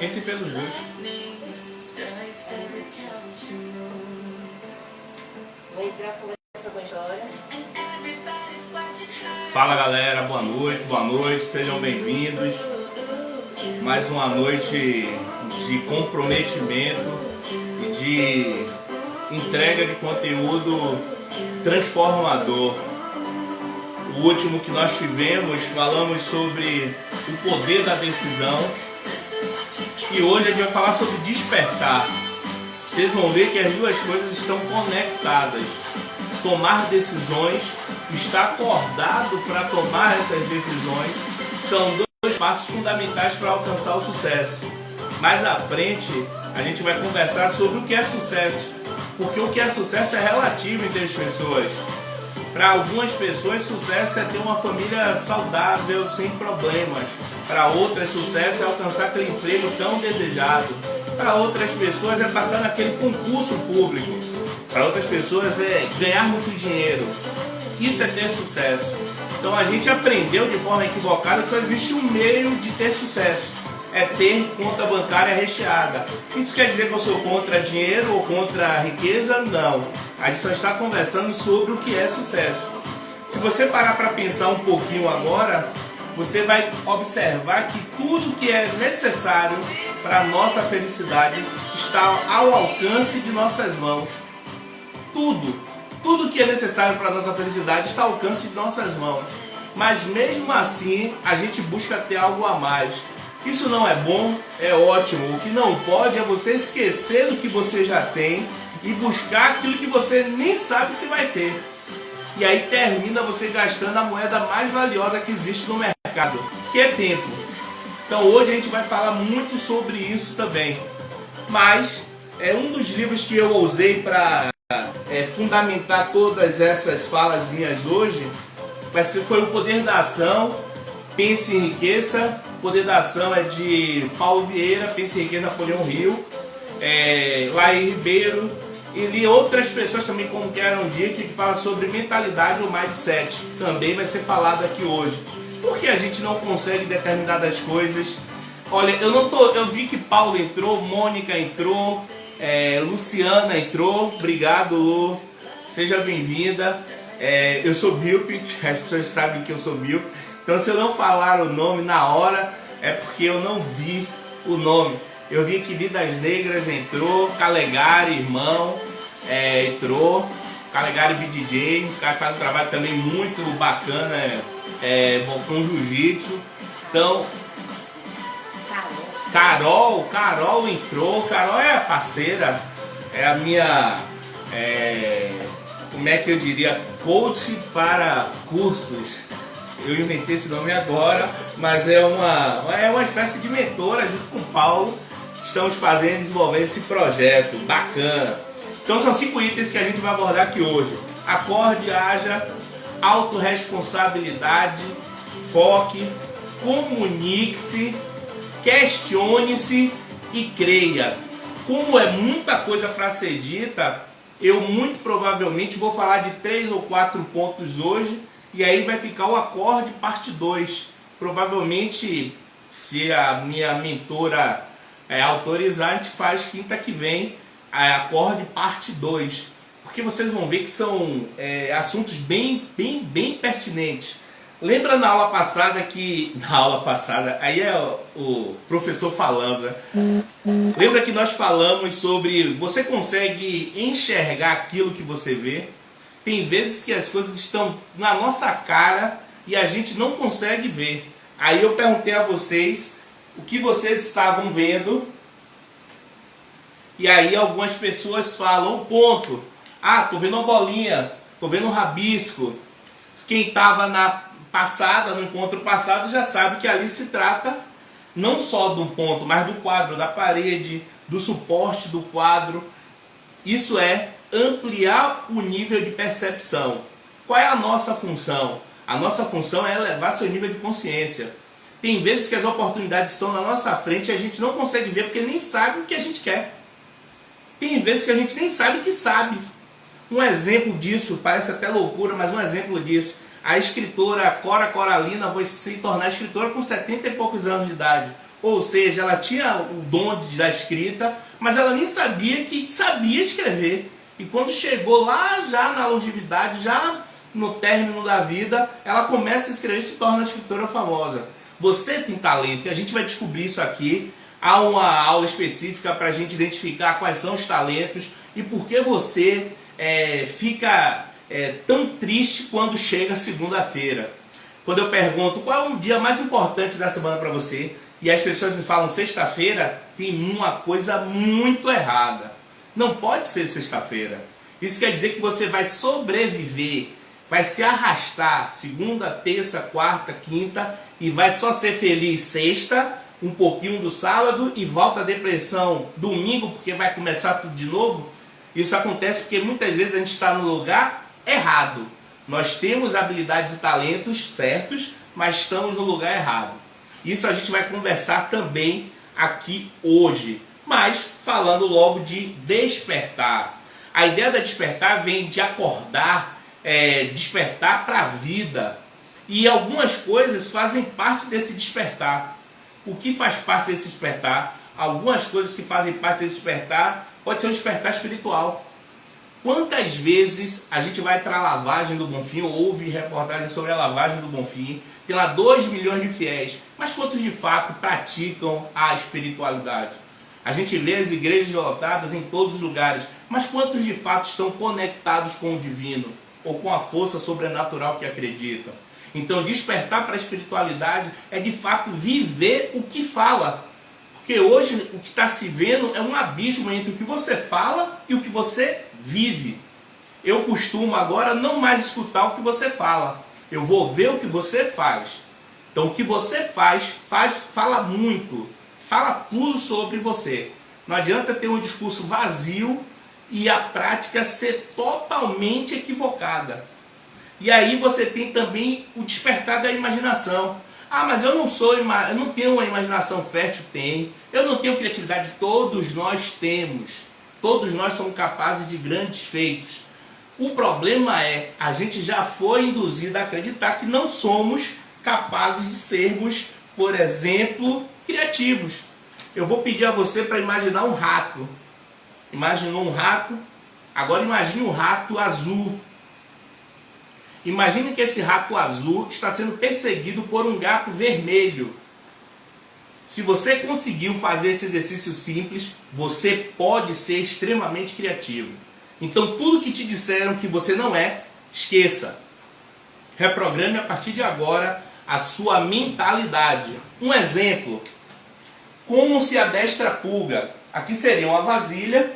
Entre pelos dois. Vou entrar conversando com a história. Fala galera, boa noite, sejam bem-vindos. Mais uma noite de comprometimento e de entrega de conteúdo transformador. O último que nós tivemos, falamos sobre o poder da decisão. E hoje a gente vai falar sobre despertar. Vocês vão ver que as duas coisas estão conectadas. Tomar decisões, estar acordado para tomar essas decisões, são dois passos fundamentais para alcançar o sucesso. Mais à frente, a gente vai conversar sobre o que é sucesso. Porque o que é sucesso é relativo entre as pessoas. Para algumas pessoas, sucesso é ter uma família saudável, sem problemas. Para outras, sucesso é alcançar aquele emprego tão desejado. Para outras pessoas, é passar naquele concurso público. Para outras pessoas, é ganhar muito dinheiro. Isso é ter sucesso. Então, a gente aprendeu de forma equivocada que só existe um meio de ter sucesso. É ter conta bancária recheada. Isso quer dizer que eu sou contra dinheiro ou contra a riqueza? Não. A gente só está conversando sobre o que é sucesso. Se você parar para pensar um pouquinho agora, você vai observar que tudo que é necessário para a nossa felicidade está ao alcance de nossas mãos. Tudo que é necessário para a nossa felicidade está ao alcance de nossas mãos. Mas mesmo assim, a gente busca ter algo a mais. Isso não é bom, é ótimo. O que não pode é você esquecer do que você já tem e buscar aquilo que você nem sabe se vai ter. E aí termina você gastando a moeda mais valiosa que existe no mercado, que é tempo. Então hoje a gente vai falar muito sobre isso também. Mas é um dos livros que eu usei para fundamentar todas essas falas minhas hoje foi O Poder da Ação, Pense e Enriqueça. O Poder da Ação é de Paulo Vieira, Pense e Enriqueça, Napoleão Hill, Laí Ribeiro, e li outras pessoas também, como Karen Dick, que fala sobre mentalidade ou mindset. Também vai ser falado aqui hoje. Por que a gente não consegue determinadas coisas? Olha, eu vi que Paulo entrou, Mônica entrou, Luciana entrou. Obrigado, Lu. Seja bem-vinda. Eu sou Bilp, as pessoas sabem que eu sou Bilp. Então, se eu não falar o nome na hora, é porque eu não vi o nome. Eu vi que Vidas Negras entrou, Calegari, irmão, entrou, Calegari BDJ, o cara faz um trabalho também muito bacana, com jiu-jitsu. Então, Carol entrou, Carol é a parceira, é a minha, como é que eu diria, coach para cursos. Eu inventei esse nome agora, mas é uma espécie de mentora junto com o Paulo, que estamos fazendo, desenvolvendo esse projeto bacana. Então são 5 itens que a gente vai abordar aqui hoje. Acorde, haja, autorresponsabilidade, foque, comunique-se, questione-se e creia. Como é muita coisa para ser dita, eu muito provavelmente vou falar de 3 ou 4 pontos hoje. E aí vai ficar o acorde parte 2. Provavelmente, se a minha mentora autorizar, a gente faz quinta que vem acorde parte 2. Porque vocês vão ver que são assuntos bem pertinentes. Lembra na aula passada que... Na aula passada, aí é o professor falando, né? Lembra que nós falamos sobre... Você consegue enxergar aquilo que você vê? Tem vezes que as coisas estão na nossa cara e a gente não consegue ver. Aí eu perguntei a vocês o que vocês estavam vendo. E aí algumas pessoas falam, ponto. Ah, tô vendo uma bolinha, tô vendo um rabisco. Quem estava no encontro passado já sabe que ali se trata não só do ponto, mas do quadro, da parede, do suporte do quadro. Isso é ampliar o nível de percepção. Qual é a nossa função? A nossa função é elevar seu nível de consciência. Tem vezes que as oportunidades estão na nossa frente e a gente não consegue ver porque nem sabe o que a gente quer. Tem vezes que a gente nem sabe que sabe. Um exemplo disso, parece até loucura, mas um exemplo disso. A escritora Cora Coralina vai se tornar escritora com 70 e poucos anos de idade. Ou seja, ela tinha o dom da escrita, mas ela nem sabia que sabia escrever. E quando chegou lá já na longevidade, já no término da vida, ela começa a escrever e se torna uma escritora famosa. Você tem talento, e a gente vai descobrir isso aqui. Há uma aula específica para a gente identificar quais são os talentos e por que você fica tão triste quando chega segunda-feira. Quando eu pergunto qual é o dia mais importante da semana para você, e as pessoas me falam sexta-feira, tem uma coisa muito errada. Não pode ser sexta-feira. Isso quer dizer que você vai sobreviver, vai se arrastar segunda, terça, quarta, quinta e vai só ser feliz sexta, um pouquinho do sábado e volta a depressão domingo porque vai começar tudo de novo. Isso acontece porque muitas vezes a gente está no lugar errado. Nós temos habilidades e talentos certos, mas estamos no lugar errado. Isso a gente vai conversar também aqui hoje, mas falando logo de despertar. A ideia da despertar vem de acordar, despertar para a vida. E algumas coisas fazem parte desse despertar. O que faz parte desse despertar? Algumas coisas que fazem parte desse despertar pode ser um despertar espiritual. Quantas vezes a gente vai para a lavagem do Bonfim, ou ouve reportagens sobre a lavagem do Bonfim, tem lá 2 milhões de fiéis, mas quantos de fato praticam a espiritualidade? A gente vê as igrejas lotadas em todos os lugares, mas quantos de fato estão conectados com o divino, ou com a força sobrenatural que acreditam? Então despertar para a espiritualidade é de fato viver o que fala. Porque hoje o que está se vendo é um abismo entre o que você fala e o que você vive. Eu costumo agora não mais escutar o que você fala. Eu vou ver o que você faz. Então o que você fala muito. Fala tudo sobre você. Não adianta ter um discurso vazio e a prática ser totalmente equivocada. E aí você tem também o despertar da imaginação. Ah, mas eu não tenho uma imaginação fértil. Eu não tenho criatividade. Todos nós temos. Todos nós somos capazes de grandes feitos. O problema é, a gente já foi induzido a acreditar que não somos capazes de sermos, por exemplo, criativos. Eu vou pedir a você para imaginar um rato. Imaginou um rato? Agora imagine um rato azul. Imagine que esse rato azul está sendo perseguido por um gato vermelho. Se você conseguiu fazer esse exercício simples, você pode ser extremamente criativo. Então tudo que te disseram que você não é, esqueça. Reprograme a partir de agora a sua mentalidade. Um exemplo, como se adestra a pulga. Aqui seria uma vasilha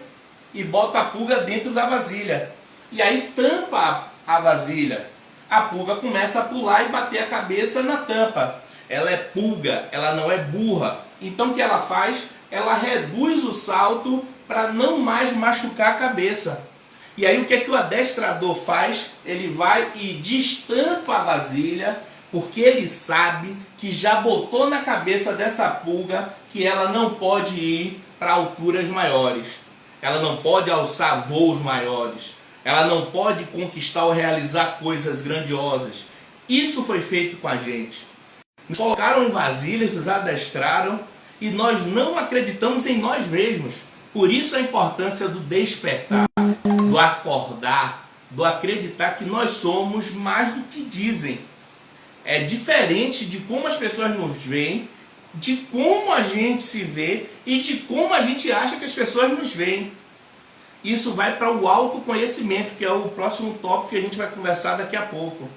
e bota a pulga dentro da vasilha. E aí tampa a vasilha. A pulga começa a pular e bater a cabeça na tampa. Ela é pulga, ela não é burra. Então o que ela faz? Ela reduz o salto para não mais machucar a cabeça. E aí o que é que o adestrador faz? Ele vai e destampa a vasilha, porque ele sabe que já botou na cabeça dessa pulga que ela não pode ir para alturas maiores. Ela não pode alçar voos maiores. Ela não pode conquistar ou realizar coisas grandiosas. Isso foi feito com a gente. Nos colocaram em vasilhas, nos adestraram e nós não acreditamos em nós mesmos. Por isso a importância do despertar, do acordar, do acreditar que nós somos mais do que dizem. É diferente de como as pessoas nos veem, de como a gente se vê e de como a gente acha que as pessoas nos veem. Isso vai para o autoconhecimento, que é o próximo tópico que a gente vai conversar daqui a pouco.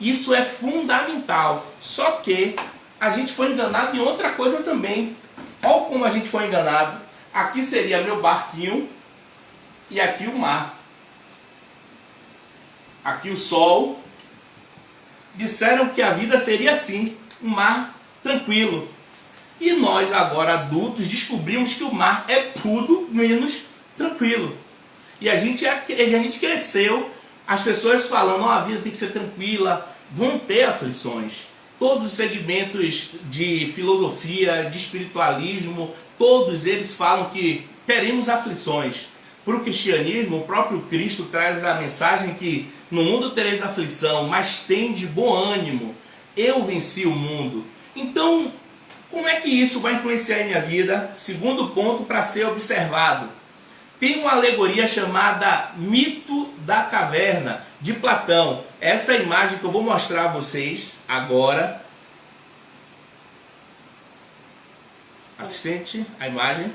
Isso é fundamental. Só que a gente foi enganado em outra coisa também. Olha como a gente foi enganado. Aqui seria meu barquinho e aqui o mar. Aqui o sol. Disseram que a vida seria assim, um mar tranquilo. E nós agora adultos descobrimos que o mar é tudo menos tranquilo. E a gente cresceu, as pessoas falando, a vida tem que ser tranquila, vão ter aflições. Todos os segmentos de filosofia, de espiritualismo, todos eles falam que teremos aflições. Para o cristianismo, o próprio Cristo traz a mensagem que no mundo tereis aflição, mas tende bom ânimo. Eu venci o mundo. Então, Como é que isso vai influenciar em minha vida? Segundo ponto para ser observado. Tem uma alegoria chamada Mito da Caverna, de Platão. Essa imagem que eu vou mostrar a vocês agora. Assistente, a imagem.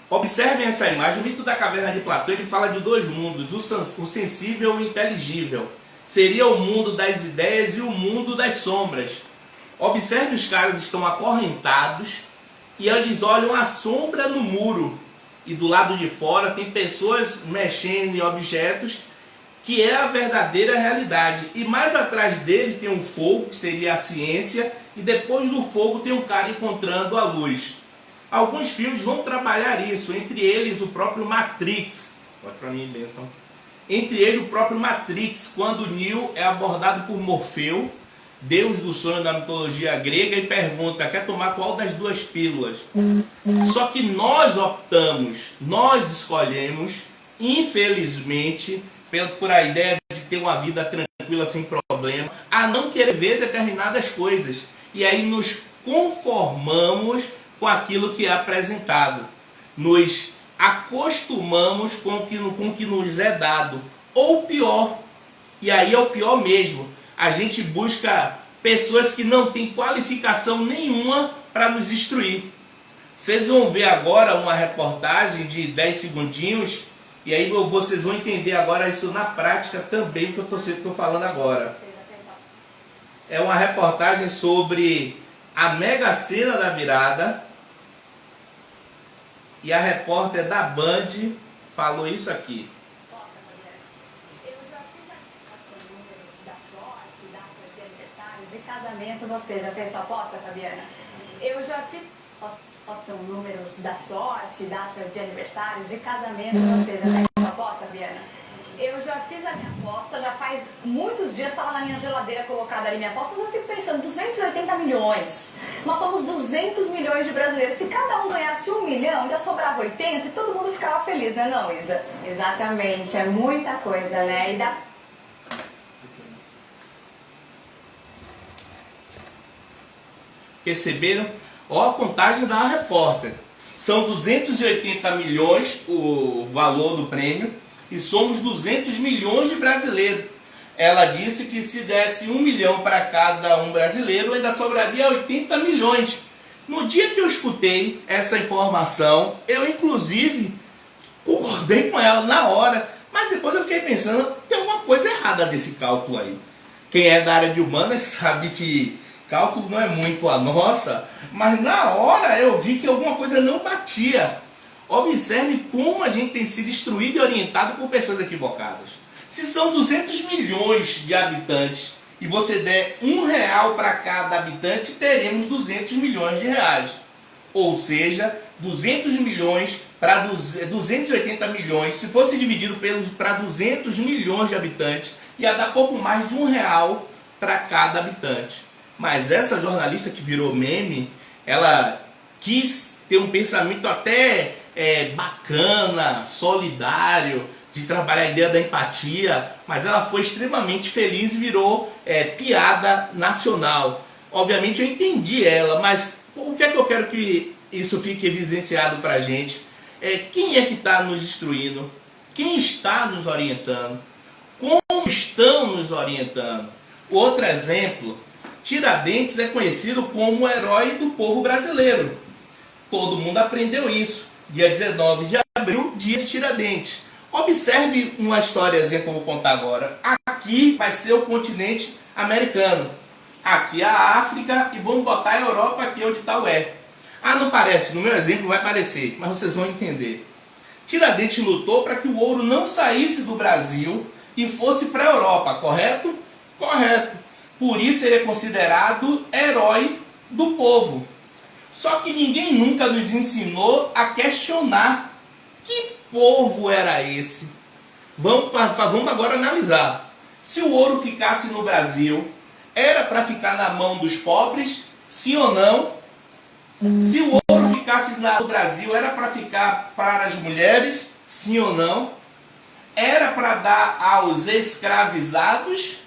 Observem essa imagem. O Mito da Caverna de Platão, ele fala de dois mundos, o sensível e o inteligível. Seria o mundo das ideias e o mundo das sombras. Observe, os caras estão acorrentados e eles olham a sombra no muro. E do lado de fora tem pessoas mexendo em objetos, que é a verdadeira realidade. E mais atrás deles tem um fogo, que seria a ciência, e depois do fogo tem um cara encontrando a luz. Alguns filmes vão trabalhar isso, entre eles o próprio Matrix. Pode para mim, benção. Entre eles o próprio Matrix, quando Neo é abordado por Morfeu, deus do sonho da mitologia grega, e pergunta, quer tomar qual das duas pílulas? Só que nós optamos, nós escolhemos, infelizmente, por a ideia de ter uma vida tranquila, sem problema, a não querer ver determinadas coisas. E aí nos conformamos com aquilo que é apresentado. Nos acostumamos com o que nos é dado. Ou pior, e aí é o pior mesmo, a gente busca pessoas que não têm qualificação nenhuma para nos instruir. Vocês vão ver agora uma reportagem de 10 segundinhos, e aí vocês vão entender agora isso na prática também, o que eu estou falando agora. É uma reportagem sobre a Mega Sena da virada, e a repórter da Band falou isso aqui. De casamento, você já fez sua aposta, Fabiana? Eu já fiz números da sorte, data de aniversário, de casamento, você já fez sua aposta, Fabiana? Eu já fiz a minha aposta, já faz muitos dias, estava na minha geladeira colocada ali minha aposta, mas eu fico pensando, 280 milhões. Nós somos 200 milhões de brasileiros. Se cada um ganhasse 1 milhão, ainda sobrava 80 e todo mundo ficava feliz, né não, Isa? Exatamente, é muita coisa, né? E dá... Perceberam? Ó, a contagem da repórter. São 280 milhões o valor do prêmio e somos 200 milhões de brasileiros. Ela disse que se desse 1 milhão para cada um brasileiro, ainda sobraria 80 milhões. No dia que eu escutei essa informação, eu inclusive concordei com ela na hora, mas depois eu fiquei pensando, tem alguma coisa errada desse cálculo aí. Quem é da área de humanas sabe que cálculo não é muito a nossa, mas na hora eu vi que alguma coisa não batia. Observe como a gente tem sido instruído e orientado por pessoas equivocadas. Se são 200 milhões de habitantes e você der R$1 para cada habitante, teremos 200 milhões de reais. Ou seja, 200 milhões para 280 milhões, se fosse dividido para 200 milhões de habitantes, ia dar pouco mais de R$1 para cada habitante. Mas essa jornalista que virou meme, ela quis ter um pensamento até bacana, solidário, de trabalhar a ideia da empatia, mas ela foi extremamente feliz e virou piada nacional. Obviamente eu entendi ela, mas o que é que eu quero que isso fique evidenciado para a gente? Quem é que está nos instruindo? Quem está nos orientando? Como estão nos orientando? Outro exemplo, Tiradentes é conhecido como o herói do povo brasileiro. Todo mundo aprendeu isso. Dia 19 de abril, dia de Tiradentes. Observe uma historiazinha que eu vou contar agora. Aqui vai ser o continente americano. Aqui a África e vamos botar a Europa aqui onde está o E. Ah, não parece? No meu exemplo vai parecer, mas vocês vão entender. Tiradentes lutou para que o ouro não saísse do Brasil e fosse para a Europa, correto? Correto. Por isso ele é considerado herói do povo. Só que ninguém nunca nos ensinou a questionar que povo era esse. Vamos agora analisar. Se o ouro ficasse no Brasil, era para ficar na mão dos pobres? Sim ou não? Se o ouro ficasse no Brasil, era para ficar para as mulheres? Sim ou não? Era para dar aos escravizados?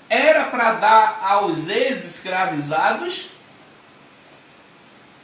Era para dar aos ex-escravizados?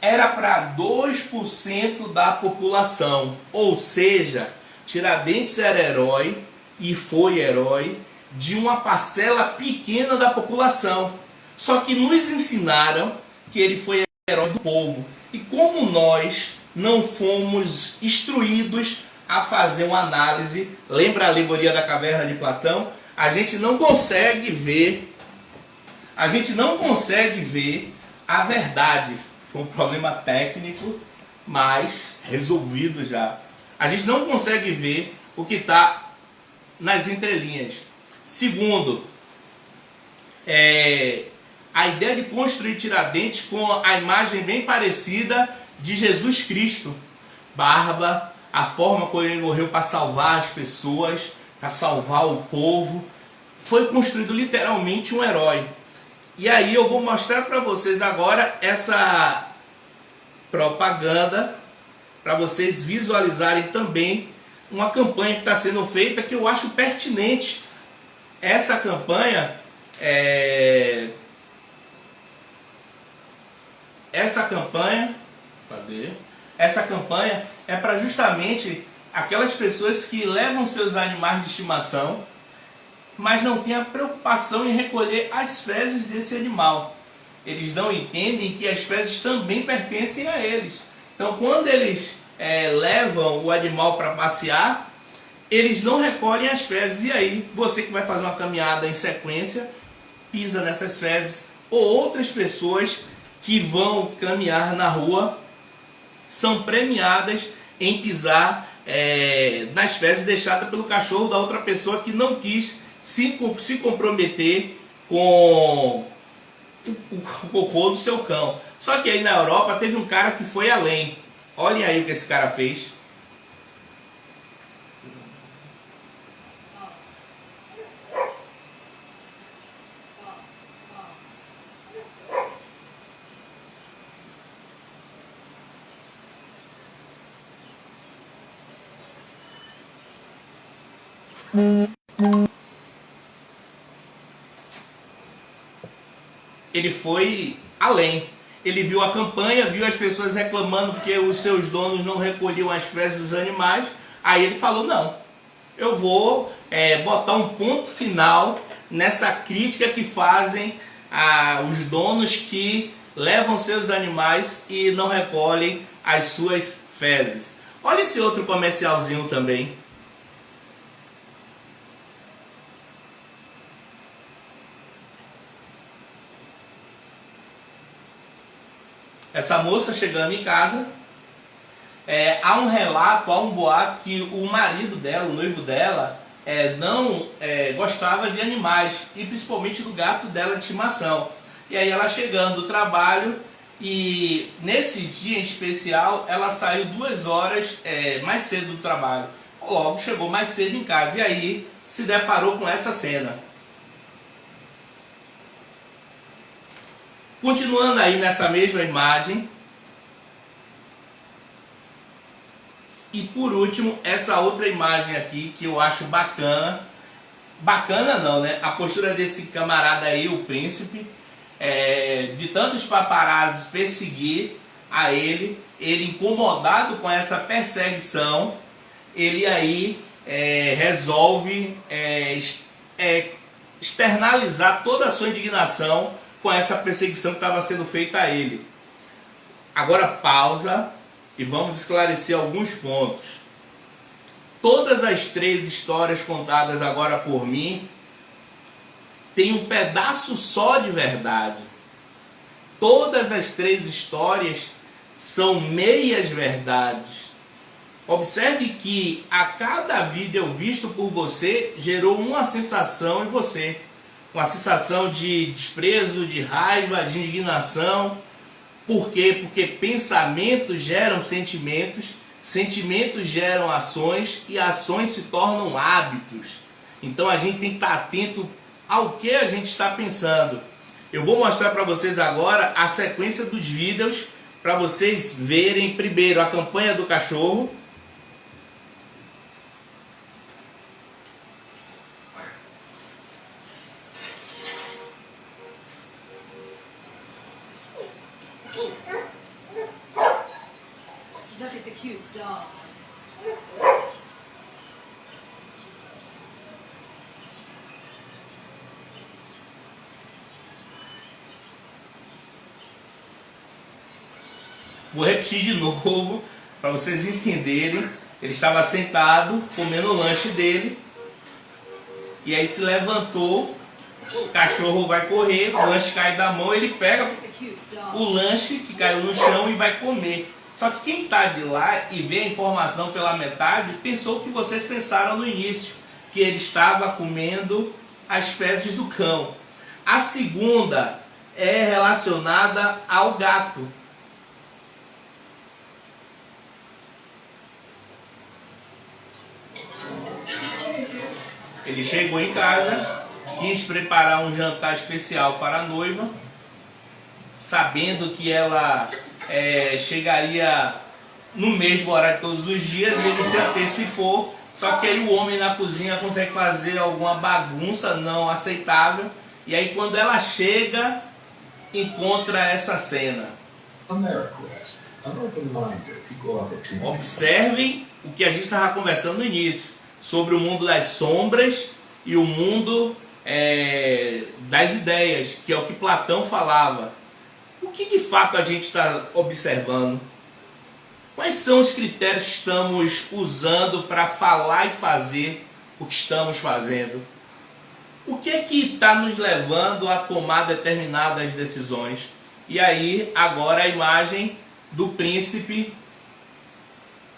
Era para 2% da população. Ou seja, Tiradentes era herói e foi herói de uma parcela pequena da população. Só que nos ensinaram que ele foi herói do povo. E como nós não fomos instruídos a fazer uma análise, lembra a alegoria da caverna de Platão? A gente não consegue ver a verdade. Foi um problema técnico, mas resolvido já. A gente não consegue ver o que está nas entrelinhas. Segundo, a ideia de construir Tiradentes com a imagem bem parecida de Jesus Cristo. Barba, a forma como ele morreu para salvar as pessoas, para salvar o povo. Foi construído literalmente um herói. E aí eu vou mostrar para vocês agora essa propaganda, para vocês visualizarem também uma campanha que está sendo feita que eu acho pertinente. Essa campanha Essa campanha é para justamente aquelas pessoas que levam seus animais de estimação, mas não têm a preocupação em recolher as fezes desse animal. Eles não entendem que as fezes também pertencem a eles. Então, quando eles levam o animal para passear, eles não recolhem as fezes. E aí, você que vai fazer uma caminhada em sequência, pisa nessas fezes. Ou outras pessoas que vão caminhar na rua são premiadas em pisar nas fezes deixadas pelo cachorro da outra pessoa que não quis se comprometer com o cocô do seu cão. Só que aí na Europa teve um cara que foi além. Olhem aí o que esse cara fez. Ele foi além. Ele viu a campanha, viu as pessoas reclamando porque os seus donos não recolhiam as fezes dos animais. Aí ele falou, não, eu vou botar um ponto final nessa crítica que fazem os donos que levam seus animais e não recolhem as suas fezes. Olha esse outro comercialzinho também. Essa moça chegando em casa, há um relato, há um boato que o marido dela, o noivo dela, não gostava de animais, e principalmente do gato dela de estimação. E aí ela chegando do trabalho, e nesse dia em especial, ela saiu 2 horas mais cedo do trabalho. Logo chegou mais cedo em casa, e aí se deparou com essa cena. Continuando aí nessa mesma imagem. E por último, essa outra imagem aqui que eu acho bacana. Bacana não, né? A postura desse camarada aí, o príncipe, de tantos paparazzis perseguir a ele incomodado com essa perseguição, ele aí resolve externalizar toda a sua indignação com essa perseguição que estava sendo feita a ele. Agora pausa e vamos esclarecer alguns pontos. Todas as 3 histórias contadas agora por mim têm um pedaço só de verdade. Todas as 3 histórias são meias verdades. Observe que a cada vídeo visto por você gerou uma sensação em você. Uma sensação de desprezo, de raiva, de indignação. Por quê? Porque pensamentos geram sentimentos, sentimentos geram ações e ações se tornam hábitos. Então a gente tem que estar atento ao que a gente está pensando. Eu vou mostrar para vocês agora a sequência dos vídeos para vocês verem primeiro a campanha do cachorro. Vou repetir de novo para vocês entenderem. Ele estava sentado comendo o lanche dele e aí se levantou, o cachorro vai correr, o lanche cai da mão, ele pega o lanche que caiu no chão e vai comer. Só que quem está de lá e vê a informação pela metade pensou o que vocês pensaram no início, que ele estava comendo as fezes do cão. A segunda é relacionada ao gato. Ele chegou em casa, quis preparar um jantar especial para a noiva, sabendo que ela chegaria no mesmo horário todos os dias. Ele se antecipou, só que aí o homem na cozinha consegue fazer alguma bagunça não aceitável, e aí quando ela chega, encontra essa cena. Observem o que a gente estava conversando no início, sobre o mundo das sombras e o mundo das ideias, que é o que Platão falava. O que de fato a gente está observando? Quais são os critérios que estamos usando para falar e fazer o que estamos fazendo? O que é que está nos levando a tomar determinadas decisões? E aí, agora a imagem do príncipe,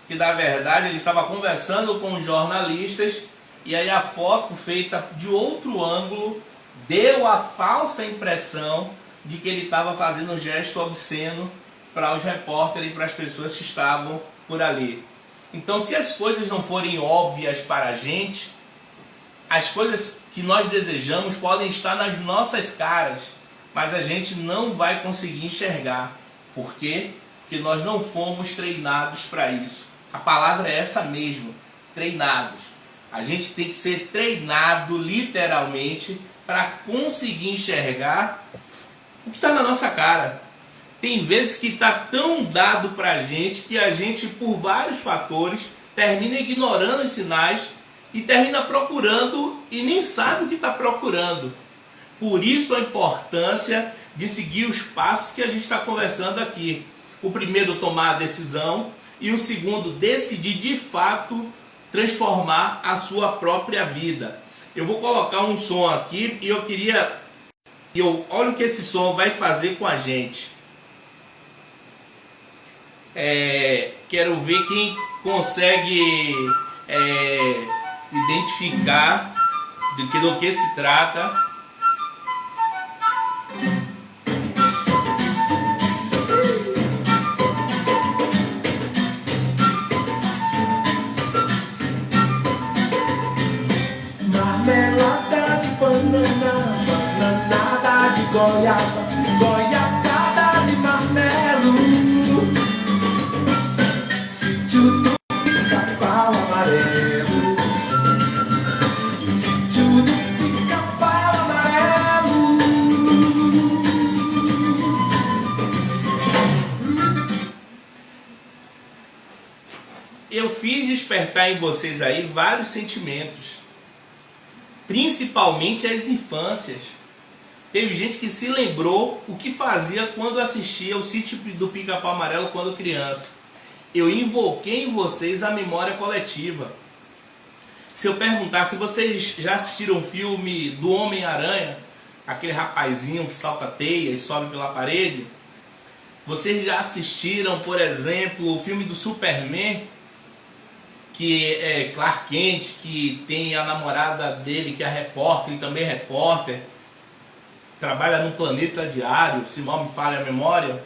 que na verdade ele estava conversando com os jornalistas, e aí a foto feita de outro ângulo deu a falsa impressão de que ele estava fazendo um gesto obsceno para os repórteres e para as pessoas que estavam por ali. Então, se as coisas não forem óbvias para a gente, as coisas que nós desejamos podem estar nas nossas caras, mas a gente não vai conseguir enxergar. Por quê? Porque nós não fomos treinados para isso. A palavra é essa mesmo, treinados. A gente tem que ser treinado literalmente para conseguir enxergar o que está na nossa cara. Tem vezes que está tão dado para a gente que a gente, por vários fatores, termina ignorando os sinais e termina procurando e nem sabe o que está procurando. Por isso a importância de seguir os passos que a gente está conversando aqui. O primeiro, tomar a decisão, e o segundo, decidir de fato transformar a sua própria vida. Eu vou colocar um som aqui e eu queria... olha o que esse som vai fazer com a gente. Quero ver quem consegue identificar do que se trata. Marmelada de banana, bananada de goiaba, goiabada de marmelo, sítio do pica-pau amarelo, sítio do pica-pau amarelo. Eu fiz despertar em vocês aí vários sentimentos, principalmente as infâncias. Teve gente que se lembrou o que fazia quando assistia o Sítio do Pica-Pau Amarelo quando criança. Eu invoquei em vocês a memória coletiva. Se eu perguntar se vocês já assistiram o filme do Homem-Aranha, aquele rapazinho que salta teia e sobe pela parede, vocês já assistiram, por exemplo, o filme do Superman, que é Clark Kent, que tem a namorada dele que é repórter, ele também é repórter, trabalha no Planeta Diário, se não me falha a memória.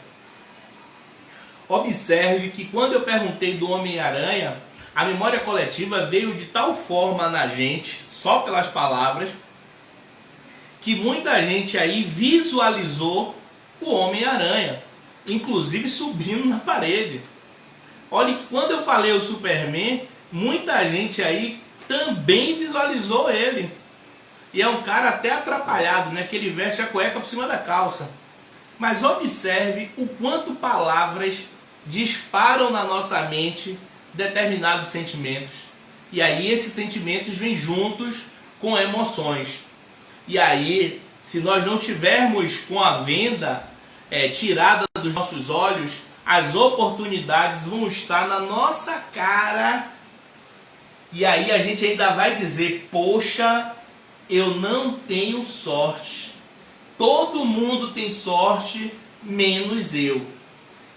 Observe que quando eu perguntei do Homem-Aranha, a memória coletiva veio de tal forma na gente, só pelas palavras, que muita gente aí visualizou o Homem-Aranha, inclusive subindo na parede. Olha que quando eu falei o Superman, muita gente aí também visualizou ele. E é um cara até atrapalhado, né? Que ele veste a cueca por cima da calça. Mas observe o quanto palavras disparam na nossa mente determinados sentimentos. E aí esses sentimentos vêm juntos com emoções. E aí, se nós não tivermos com a venda tirada dos nossos olhos, as oportunidades vão estar na nossa cara. E aí a gente ainda vai dizer, poxa, eu não tenho sorte. Todo mundo tem sorte, menos eu.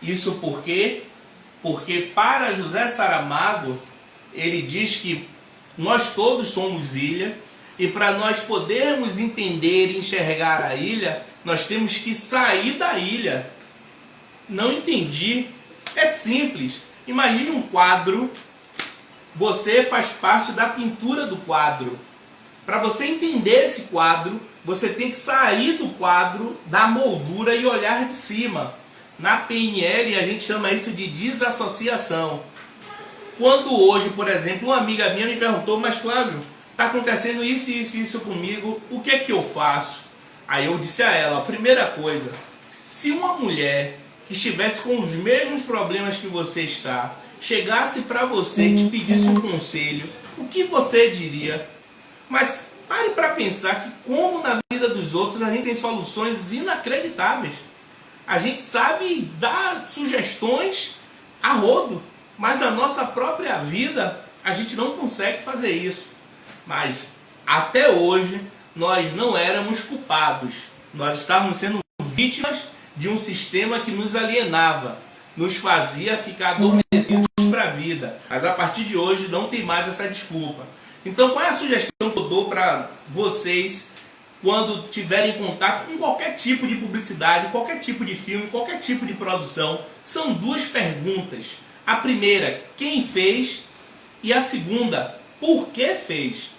Isso por quê? Porque para José Saramago, ele diz que nós todos somos ilha, e para nós podermos entender e enxergar a ilha, nós temos que sair da ilha. Não entendi. É simples. Imagine um quadro, você faz parte da pintura do quadro. Para você entender esse quadro, você tem que sair do quadro, da moldura e olhar de cima. Na PNL a gente chama isso de desassociação. Quando hoje, por exemplo, uma amiga minha me perguntou, mas Flávio, está acontecendo isso, isso e isso comigo, o que é que eu faço? Aí eu disse a ela, a primeira coisa, se uma mulher que estivesse com os mesmos problemas que você está, chegasse para você e te pedisse um conselho, o que você diria? Mas pare para pensar que como na vida dos outros a gente tem soluções inacreditáveis. A gente sabe dar sugestões a rodo, mas na nossa própria vida a gente não consegue fazer isso. Mas até hoje nós não éramos culpados. Nós estávamos sendo vítimas de um sistema que nos alienava, nos fazia ficar adormecidos para a vida. Mas a partir de hoje não tem mais essa desculpa. Então qual é a sugestão que eu dou para vocês quando tiverem contato com qualquer tipo de publicidade, qualquer tipo de filme, qualquer tipo de produção? São duas perguntas. A primeira, quem fez? E a segunda, por que fez?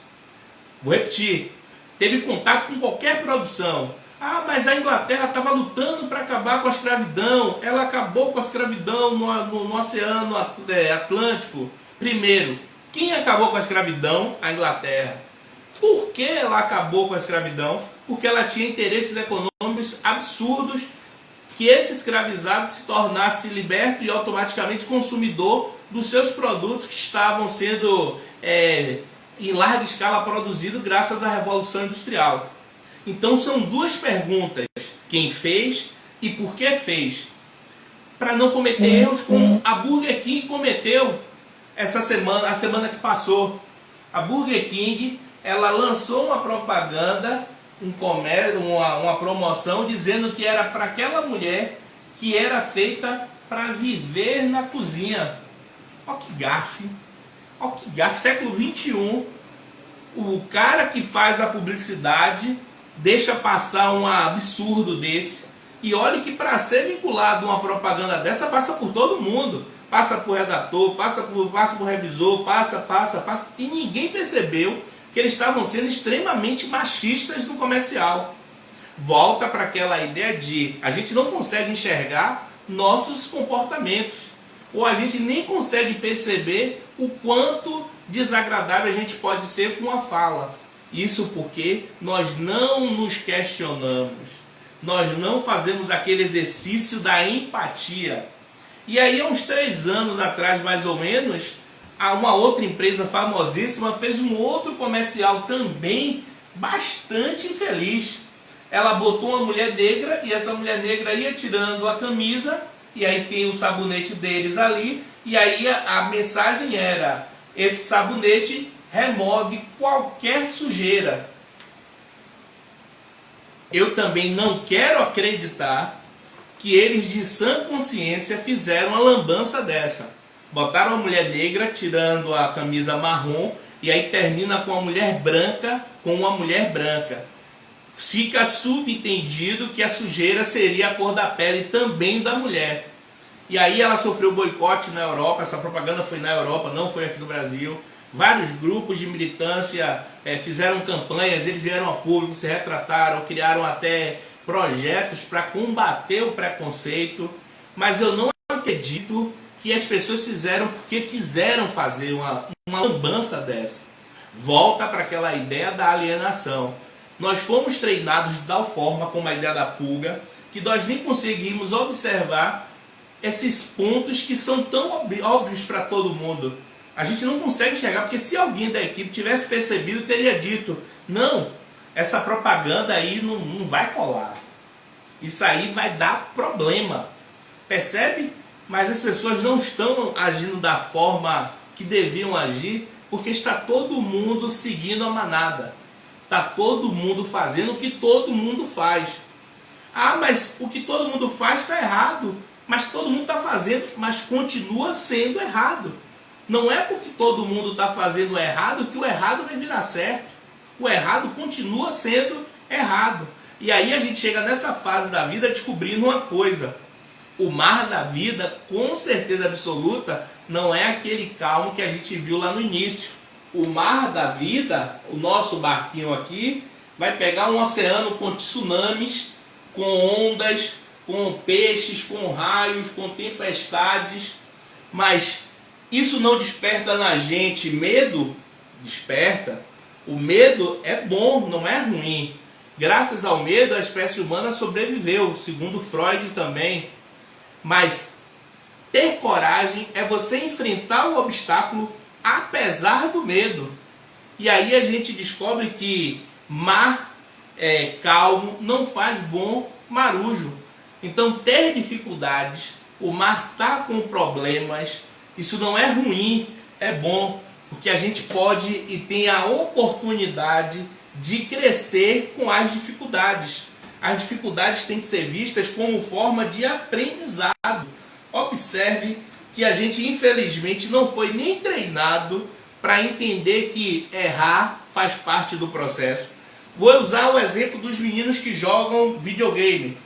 Vou repetir. Teve contato com qualquer produção. Ah, mas a Inglaterra estava lutando para acabar com a escravidão. Ela acabou com a escravidão no Oceano Atlântico. Primeiro, quem acabou com a escravidão? A Inglaterra. Por que ela acabou com a escravidão? Porque ela tinha interesses econômicos absurdos, que esse escravizado se tornasse liberto e automaticamente consumidor dos seus produtos que estavam sendo em larga escala produzidos graças à Revolução Industrial. Então são duas perguntas, quem fez e por que fez, para não cometer erros como a Burger King cometeu essa semana, a semana que passou. A Burger King, ela lançou uma propaganda, uma promoção dizendo que era para aquela mulher que era feita para viver na cozinha. Ó que gafe, século 21, o cara que faz a publicidade deixa passar um absurdo desse. E olha que para ser vinculado a uma propaganda dessa passa por todo mundo. Passa por redator, passa por revisor, passa. E ninguém percebeu que eles estavam sendo extremamente machistas no comercial. Volta para aquela ideia de a gente não consegue enxergar nossos comportamentos. Ou a gente nem consegue perceber o quanto desagradável a gente pode ser com a fala. Isso porque nós não nos questionamos. Nós não fazemos aquele exercício da empatia. E aí, há uns 3 anos atrás, mais ou menos, uma outra empresa famosíssima fez um outro comercial também bastante infeliz. Ela botou uma mulher negra e essa mulher negra ia tirando a camisa, e aí tem o sabonete deles ali, e aí a mensagem era: esse sabonete remove qualquer sujeira. Eu também não quero acreditar que eles de sã consciência fizeram uma lambança dessa. Botaram a mulher negra tirando a camisa marrom e aí termina com a mulher branca com uma mulher branca. Fica subentendido que a sujeira seria a cor da pele também da mulher. E aí ela sofreu boicote na Europa, essa propaganda foi na Europa, não foi aqui no Brasil. Vários grupos de militância fizeram campanhas, eles vieram a público, se retrataram, criaram até projetos para combater o preconceito. Mas eu não acredito que as pessoas fizeram porque quiseram fazer uma lambança dessa. Volta para aquela ideia da alienação. Nós fomos treinados de tal forma, como a ideia da pulga, que nós nem conseguimos observar esses pontos que são tão óbvios para todo mundo. A gente não consegue enxergar, porque se alguém da equipe tivesse percebido, teria dito, não, essa propaganda aí não vai colar. Isso aí vai dar problema. Percebe? Mas as pessoas não estão agindo da forma que deviam agir, porque está todo mundo seguindo a manada. Está todo mundo fazendo o que todo mundo faz. Ah, mas o que todo mundo faz está errado. Mas todo mundo está fazendo, mas continua sendo errado. Não é porque todo mundo está fazendo errado que o errado vai virar certo. O errado continua sendo errado. E aí a gente chega nessa fase da vida descobrindo uma coisa. O mar da vida, com certeza absoluta, não é aquele calmo que a gente viu lá no início. O mar da vida, o nosso barquinho aqui, vai pegar um oceano com tsunamis, com ondas, com peixes, com raios, com tempestades. Mas isso não desperta na gente medo? Desperta. O medo é bom, não é ruim. Graças ao medo, a espécie humana sobreviveu, segundo Freud também. Mas ter coragem é você enfrentar o obstáculo apesar do medo. E aí a gente descobre que mar calmo não faz bom marujo. Então ter dificuldades, o mar está com problemas, isso não é ruim, é bom. Porque a gente pode e tem a oportunidade de crescer com as dificuldades. As dificuldades têm que ser vistas como forma de aprendizado. Observe que a gente, infelizmente, não foi nem treinado para entender que errar faz parte do processo. Vou usar o exemplo dos meninos que jogam videogame.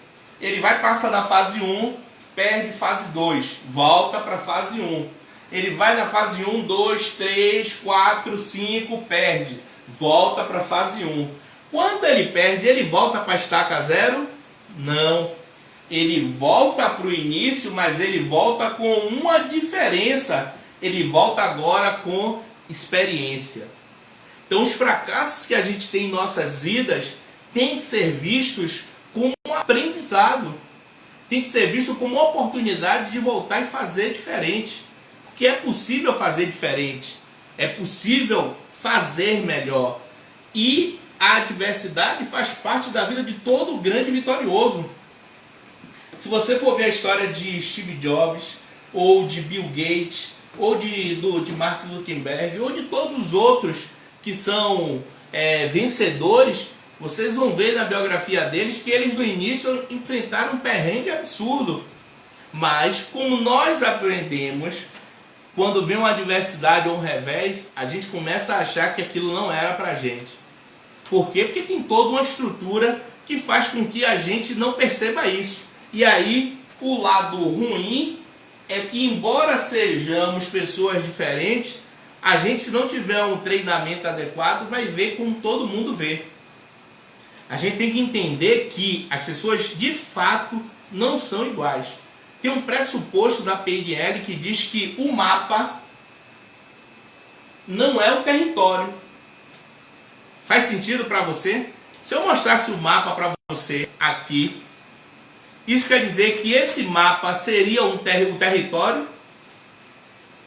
Ele vai passar da fase 1, perde fase 2, volta para a fase 1. Ele vai na fase 1, 2, 3, 4, 5, perde. Volta para a fase 1. Quando ele perde, ele volta para a estaca 0? Não. Ele volta para o início, mas ele volta com uma diferença. Ele volta agora com experiência. Então os fracassos que a gente tem em nossas vidas têm que ser vistos como um aprendizado. Tem que ser visto como uma oportunidade de voltar e fazer diferente. Porque é possível fazer diferente. É possível fazer melhor. E a adversidade faz parte da vida de todo grande vitorioso. Se você for ver a história de Steve Jobs, ou de Bill Gates, ou de Mark Zuckerberg, ou de todos os outros que são vencedores, vocês vão ver na biografia deles que eles no início enfrentaram um perrengue absurdo. Mas como nós aprendemos, quando vem uma adversidade ou um revés, a gente começa a achar que aquilo não era pra gente. Por quê? Porque tem toda uma estrutura que faz com que a gente não perceba isso. E aí, o lado ruim é que, embora sejamos pessoas diferentes, a gente, se não tiver um treinamento adequado, vai ver como todo mundo vê. A gente tem que entender que as pessoas, de fato, não são iguais. Tem um pressuposto da PNL que diz que o mapa não é o território. Faz sentido para você? Se eu mostrasse o mapa para você aqui, isso quer dizer que esse mapa seria um território?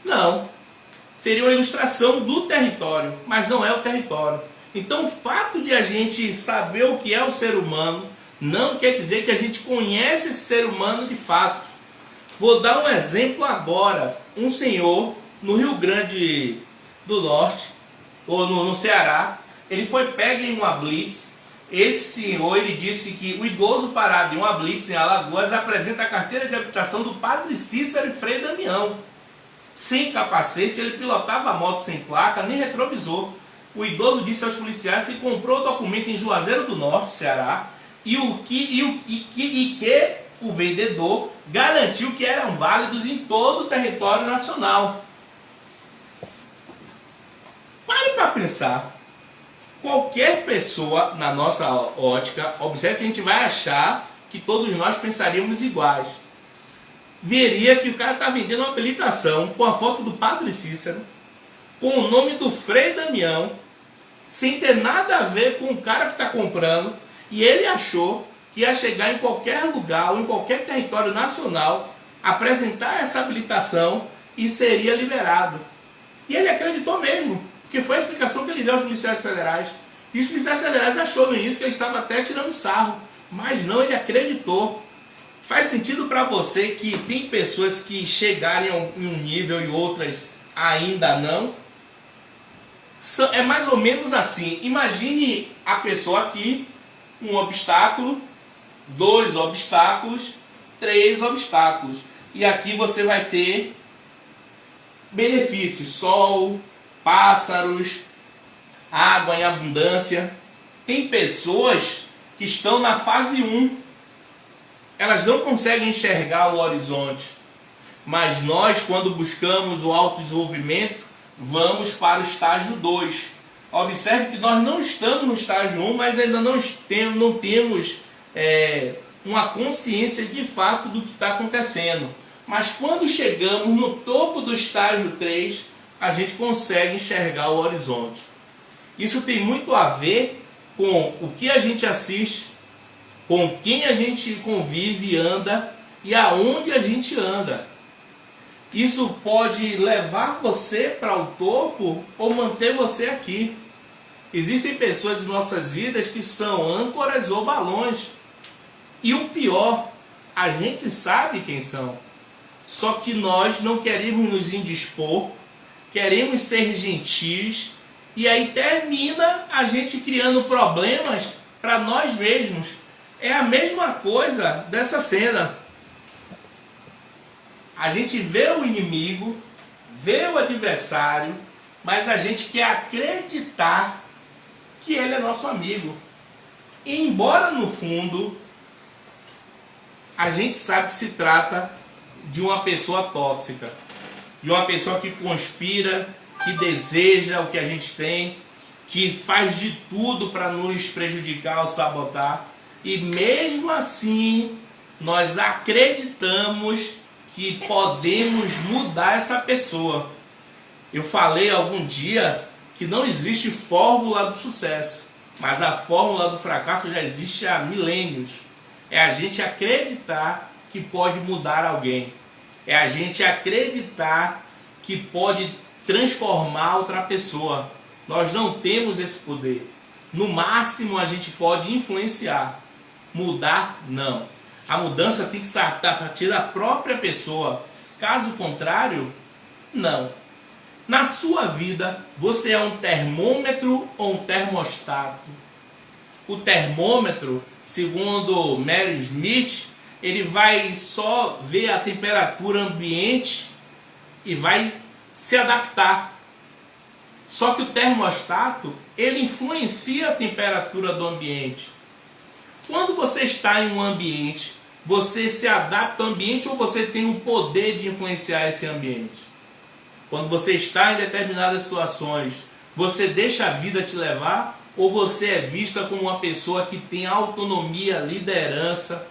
Não. Seria uma ilustração do território, mas não é o território. Então o fato de a gente saber o que é o ser humano não quer dizer que a gente conhece esse ser humano de fato. Vou dar um exemplo agora. Um senhor no Rio Grande do Norte, ou no Ceará, ele foi pego em uma blitz. Esse senhor, ele disse que o idoso parado em uma blitz em Alagoas apresenta a carteira de habilitação do Padre Cícero e Frei Damião. Sem capacete, ele pilotava a moto sem placa, nem retrovisor. O idoso disse aos policiais que comprou o documento em Juazeiro do Norte, Ceará, e que o vendedor garantiu que eram válidos em todo o território nacional. Pare para pensar. Qualquer pessoa, na nossa ótica, observe que a gente vai achar que todos nós pensaríamos iguais. Veria que o cara está vendendo uma habilitação com a foto do Padre Cícero, com o nome do Frei Damião, sem ter nada a ver com o cara que está comprando, e ele achou que ia chegar em qualquer lugar ou em qualquer território nacional apresentar essa habilitação e seria liberado. E ele acreditou mesmo, porque foi a explicação que ele deu aos policiais federais. E os policiais federais achou no início que ele estava até tirando sarro, mas não, ele acreditou. Faz sentido para você que tem pessoas que chegarem em um nível e outras ainda não? É mais ou menos assim. Imagine a pessoa aqui, um obstáculo, 2 obstáculos, 3 obstáculos. E aqui você vai ter benefícios: sol, pássaros, água em abundância. Tem pessoas que estão na fase 1. Elas não conseguem enxergar o horizonte. Mas nós, quando buscamos o autodesenvolvimento, vamos para o estágio 2. Observe que nós não estamos no estágio 1, mas ainda não temos uma consciência de fato do que está acontecendo. Mas quando chegamos no topo do estágio 3, a gente consegue enxergar o horizonte. Isso tem muito a ver com o que a gente assiste, com quem a gente convive e anda e aonde a gente anda. Isso pode levar você para o topo ou manter você aqui. Existem pessoas em nossas vidas que são âncoras ou balões. E o pior, a gente sabe quem são. Só que nós não queremos nos indispor, queremos ser gentis, e aí termina a gente criando problemas para nós mesmos. É a mesma coisa dessa cena. A gente vê o inimigo, vê o adversário, mas a gente quer acreditar que ele é nosso amigo. E embora no fundo a gente sabe que se trata de uma pessoa tóxica, de uma pessoa que conspira, que deseja o que a gente tem, que faz de tudo para nos prejudicar ou sabotar. E mesmo assim, nós acreditamos que podemos mudar essa pessoa. Eu falei algum dia que não existe fórmula do sucesso, mas a fórmula do fracasso já existe há milênios. É a gente acreditar que pode mudar alguém. É a gente acreditar que pode transformar outra pessoa. Nós não temos esse poder. No máximo a gente pode influenciar. Mudar, não. A mudança tem que sair a partir da própria pessoa. Caso contrário, não. Na sua vida, você é um termômetro ou um termostato? O termômetro, segundo Mary Smith, ele vai só ver a temperatura ambiente e vai se adaptar. Só que o termostato, ele influencia a temperatura do ambiente. Quando você está em um ambiente, você se adapta ao ambiente ou você tem o poder de influenciar esse ambiente? Quando você está em determinadas situações, você deixa a vida te levar ou você é vista como uma pessoa que tem autonomia, liderança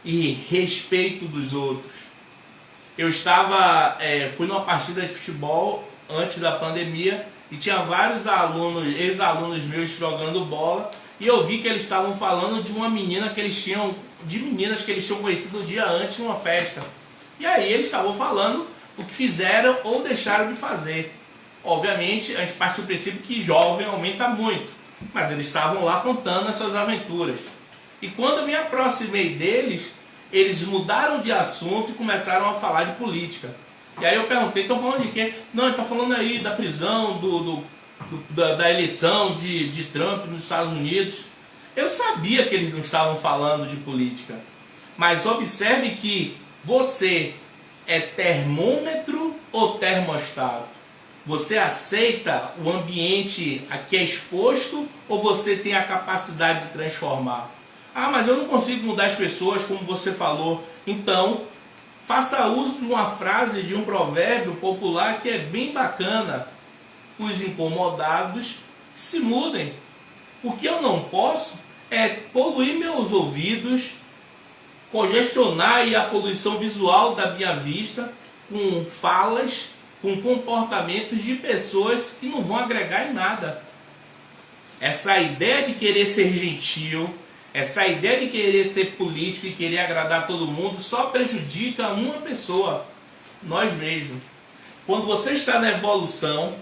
e respeito dos outros? Eu fui numa partida de futebol antes da pandemia e tinha vários alunos, ex-alunos meus jogando bola. E eu vi que eles estavam falando de uma menina que eles tinham, de meninas que eles tinham conhecido um dia antes em uma festa. E aí eles estavam falando o que fizeram ou deixaram de fazer. Obviamente, a gente parte do princípio que jovem aumenta muito, mas eles estavam lá contando as suas aventuras. E quando eu me aproximei deles, eles mudaram de assunto e começaram a falar de política. E aí eu perguntei, estão falando de quê? Não, estão falando aí da prisão, da eleição de Trump nos Estados Unidos. Eu sabia que eles não estavam falando de política. Mas observe que você é termômetro ou termostato? Você aceita o ambiente a que é exposto ou você tem a capacidade de transformar? Ah, mas eu não consigo mudar as pessoas como você falou. Então, faça uso de uma frase, de um provérbio popular que é bem bacana. Os incomodados que se mudem. O que eu não posso é poluir meus ouvidos, congestionar a poluição visual da minha vista com falas, com comportamentos de pessoas que não vão agregar em nada. Essa ideia de querer ser gentil, Essa ideia de querer ser político e querer agradar todo mundo só prejudica uma pessoa, nós mesmos. Quando você está na evolução,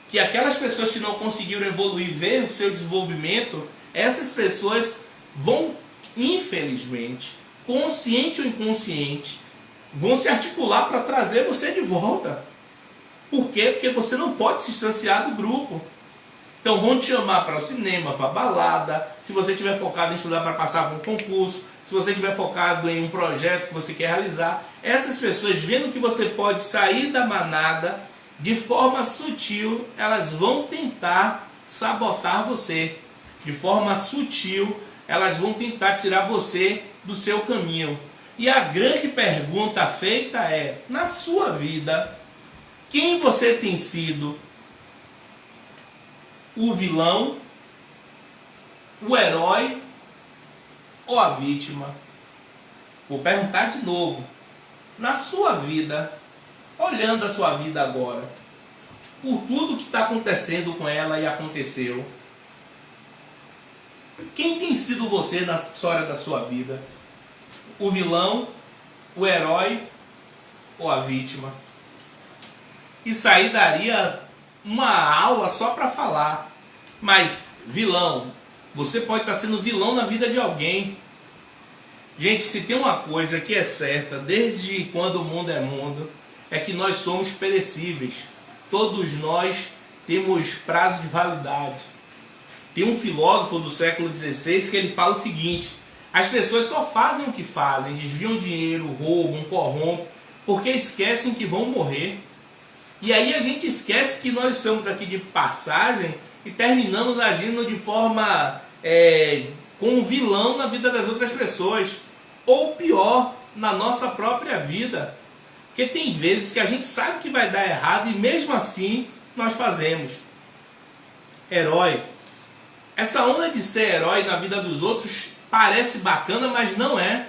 que aquelas pessoas que não conseguiram evoluir, ver o seu desenvolvimento, essas pessoas vão, infelizmente, consciente ou inconsciente, vão se articular para trazer você de volta. Por quê? Porque você não pode se distanciar do grupo. Então vão te chamar para o cinema, para a balada, se você estiver focado em estudar para passar por um concurso, se você estiver focado em um projeto que você quer realizar. Essas pessoas, vendo que você pode sair da manada, de forma sutil, elas vão tentar sabotar você. De forma sutil, elas vão tentar tirar você do seu caminho. E a grande pergunta feita é, na sua vida, quem você tem sido? O vilão, o herói ou a vítima? Vou perguntar de novo. Na sua vida, olhando a sua vida agora, por tudo que está acontecendo com ela e aconteceu, quem tem sido você na história da sua vida? O vilão, o herói ou a vítima? Isso aí daria uma aula só para falar. Mas vilão, você pode estar sendo vilão na vida de alguém. Gente, se tem uma coisa que é certa desde quando o mundo é mundo, é que nós somos perecíveis. Todos nós temos prazo de validade. Tem um filósofo do século XVI que ele fala o seguinte: as pessoas só fazem o que fazem, desviam dinheiro, roubam, corrompem, porque esquecem que vão morrer. E aí a gente esquece que nós estamos aqui de passagem e terminamos agindo de forma com um vilão na vida das outras pessoas. Ou pior, na nossa própria vida. Porque tem vezes que a gente sabe que vai dar errado e mesmo assim nós fazemos. Herói. Essa onda de ser herói na vida dos outros parece bacana, mas não é.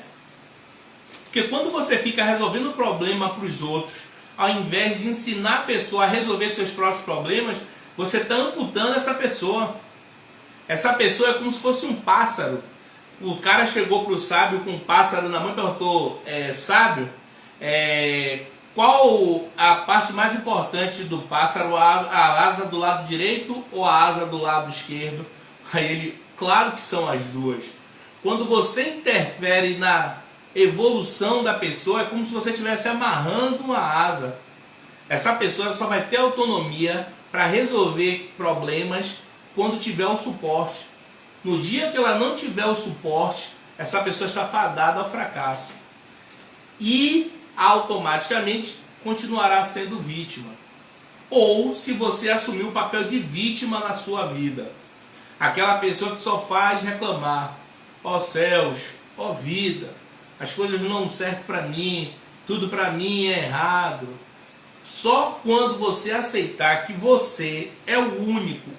Porque quando você fica resolvendo o problema para os outros, ao invés de ensinar a pessoa a resolver seus próprios problemas, você está amputando essa pessoa. Essa pessoa é como se fosse um pássaro. O cara chegou para o sábio com um pássaro na mão e perguntou: sábio, qual a parte mais importante do pássaro? A asa do lado direito ou a asa do lado esquerdo? Aí ele: claro que são as duas. Quando você interfere na evolução da pessoa, é como se você estivesse amarrando uma asa. Essa pessoa só vai ter autonomia para resolver problemas quando tiver o suporte. No dia que ela não tiver o suporte, essa pessoa está fadada ao fracasso. E automaticamente continuará sendo vítima. Ou se você assumir o papel de vítima na sua vida. Aquela pessoa que só faz reclamar: ó céus, ó vida, as coisas não servem para mim, tudo para mim é errado. Só quando você aceitar que você é o único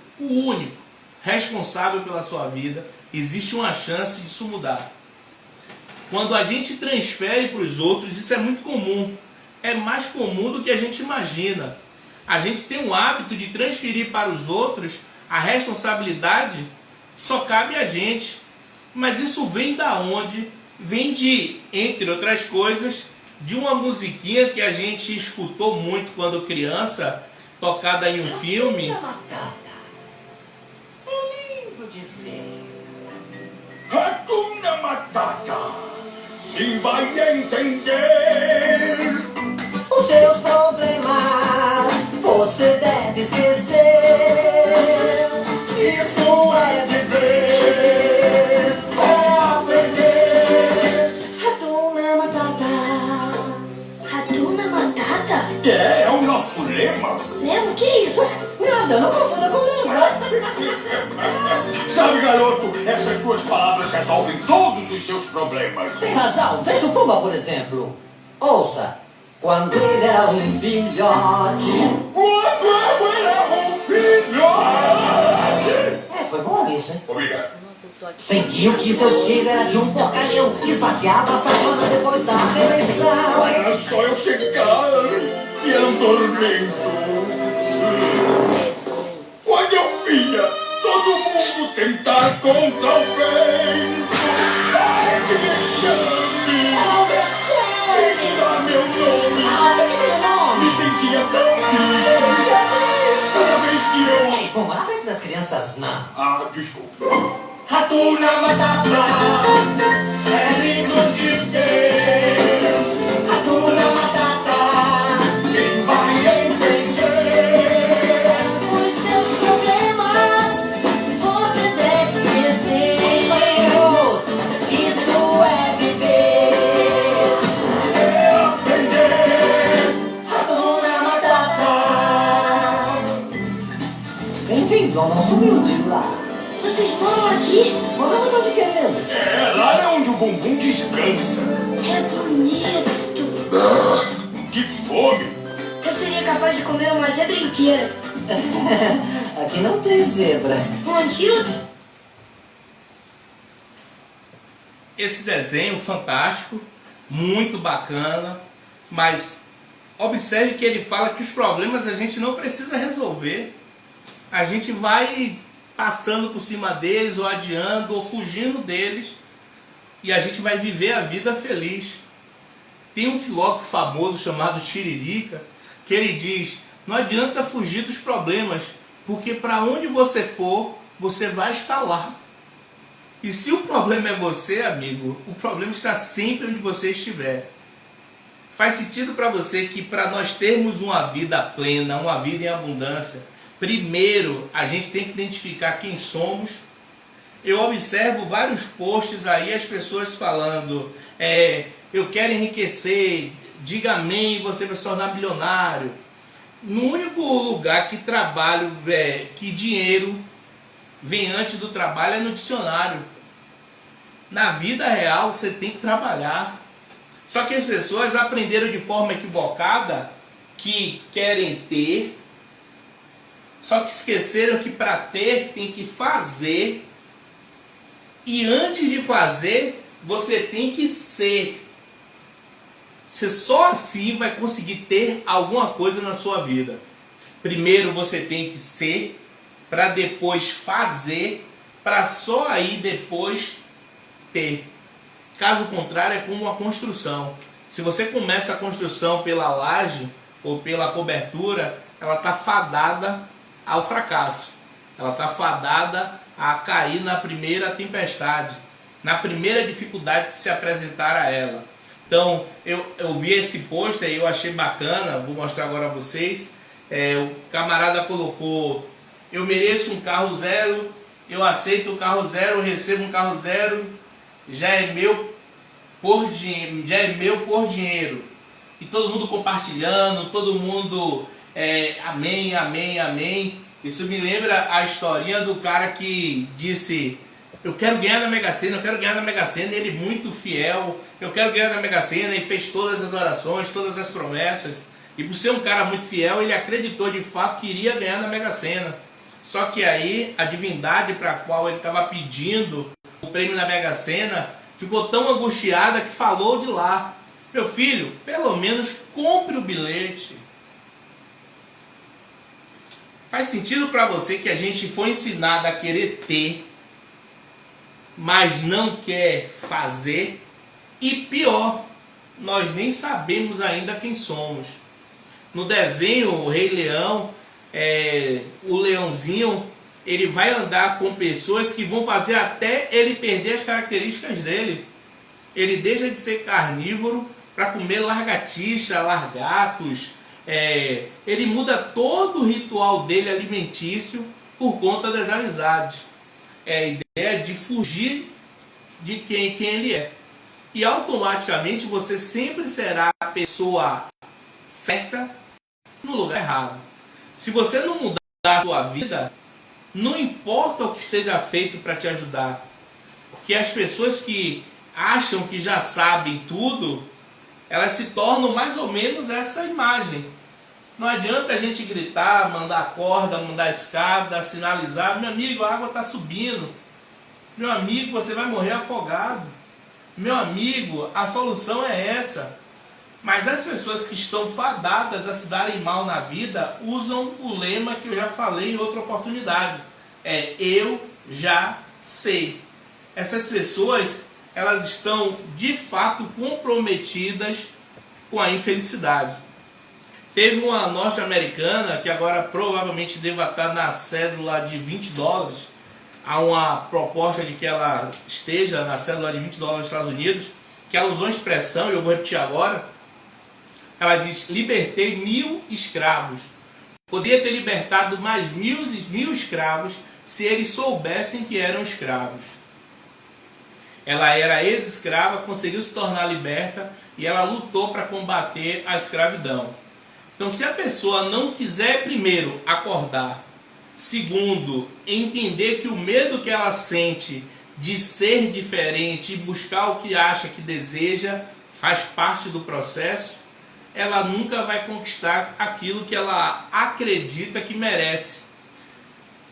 responsável pela sua vida, existe uma chance disso mudar. Quando a gente transfere para os outros, isso é muito comum. É mais comum do que a gente imagina. A gente tem o hábito de transferir para os outros a responsabilidade que só cabe a gente. Mas isso vem da onde? Vem de, entre outras coisas, de uma musiquinha que a gente escutou muito quando criança, tocada em um filme. É lindo dizer. Hakuna Matata. Sim, vai entender. Os seus problemas você deve esquecer. Isso é viver ou aprender. Hakuna Matata. Hakuna Matata? É o nosso lema. Lema? O que é isso? Nada, não confunda com isso. Sabe, garoto, essas duas palavras resolvem todos os seus problemas. Tem razão. Veja o Pumba, por exemplo. Ouça. Quando ele era um filhote. Quando eu era um filhote. Foi bom isso, hein? Obrigado. Sentiu que seu cheiro era de um porcalhão. Esvaziava a savana depois da eleição. Era só eu chegar e era um tormento. Quando eu via todo mundo sentar contra o vento. Bom, mas na frente das crianças, não. Ah, desculpe. Hakuna Matata é lindo de ser. Hakuna Matata, sim, vai entender. Os seus problemas você deve esquecer. Isso é viver. É aprender. Hakuna Matata. Bem-vindo ao nosso humilde lar. Vocês moram aqui? Moramos onde queremos. Lá é onde o bumbum descansa. É bonito. Que fome! Eu seria capaz de comer uma zebra inteira. Aqui não tem zebra. Um antílope? Esse desenho fantástico, muito bacana, mas observe que ele fala que os problemas a gente não precisa resolver. A gente vai passando por cima deles, ou adiando, ou fugindo deles, e a gente vai viver a vida feliz. Tem um filósofo famoso chamado Tiririca, que ele diz: não adianta fugir dos problemas, porque para onde você for, você vai estar lá. E se o problema é você, amigo, o problema está sempre onde você estiver. Faz sentido para você que para nós termos uma vida plena, uma vida em abundância, primeiro a gente tem que identificar quem somos. Eu observo vários posts aí, as pessoas falando, eu quero enriquecer, diga amém e você vai se tornar bilionário. No único lugar que trabalho, que dinheiro vem antes do trabalho é no dicionário. Na vida real você tem que trabalhar. Só que as pessoas aprenderam de forma equivocada que querem ter, só que esqueceram que para ter tem que fazer. E antes de fazer, você tem que ser. Você só assim vai conseguir ter alguma coisa na sua vida. Primeiro você tem que ser, para depois fazer, para só aí depois ter. Caso contrário, é como uma construção. Se você começa a construção pela laje ou pela cobertura, ela está fadada ao fracasso. Ela está fadada a cair na primeira tempestade, na primeira dificuldade que se apresentar a ela. Então, eu vi esse pôster e eu achei bacana, vou mostrar agora a vocês. O camarada colocou: eu mereço um carro zero, eu aceito um carro zero, eu recebo um carro zero, já é meu por dinheiro. E todo mundo compartilhando, todo mundo amém, amém, amém. Isso me lembra a historinha do cara que disse: eu quero ganhar na Mega Sena, eu quero ganhar na Mega Sena. Ele muito fiel, eu quero ganhar na Mega Sena, e fez todas as orações, todas as promessas. E por ser um cara muito fiel, ele acreditou de fato que iria ganhar na Mega Sena. Só que aí a divindade para a qual ele estava pedindo o prêmio na Mega Sena ficou tão angustiada que falou de lá: meu filho, pelo menos compre o bilhete. Faz sentido para você que a gente foi ensinado a querer ter, mas não quer fazer? E pior, nós nem sabemos ainda quem somos. No desenho O Rei Leão, o leãozinho, ele vai andar com pessoas que vão fazer até ele perder as características dele. Ele deixa de ser carnívoro para comer lagartixa, largatos. Ele muda todo o ritual dele alimentício por conta das amizades. É a ideia de fugir de quem ele é. E automaticamente você sempre será a pessoa certa no lugar errado. Se você não mudar a sua vida, não importa o que seja feito para te ajudar. Porque as pessoas que acham que já sabem tudo, elas se tornam mais ou menos essa imagem. Não adianta a gente gritar, mandar corda, mandar escada, sinalizar: meu amigo, a água está subindo. Meu amigo, você vai morrer afogado. Meu amigo, a solução é essa. Mas as pessoas que estão fadadas a se darem mal na vida usam o lema que eu já falei em outra oportunidade. Eu já sei. Essas pessoas, elas estão de fato comprometidas com a infelicidade. Teve uma norte-americana que agora provavelmente deva estar na cédula de $20. Há uma proposta de que ela esteja na cédula de $20 nos Estados Unidos, que ela usou uma expressão, e eu vou repetir agora. Ela diz: libertei 1000 escravos. Poderia ter libertado mais mil escravos se eles soubessem que eram escravos. Ela era ex-escrava, conseguiu se tornar liberta e ela lutou para combater a escravidão. Então, se a pessoa não quiser, primeiro, acordar, segundo, entender que o medo que ela sente de ser diferente e buscar o que acha que deseja faz parte do processo, ela nunca vai conquistar aquilo que ela acredita que merece.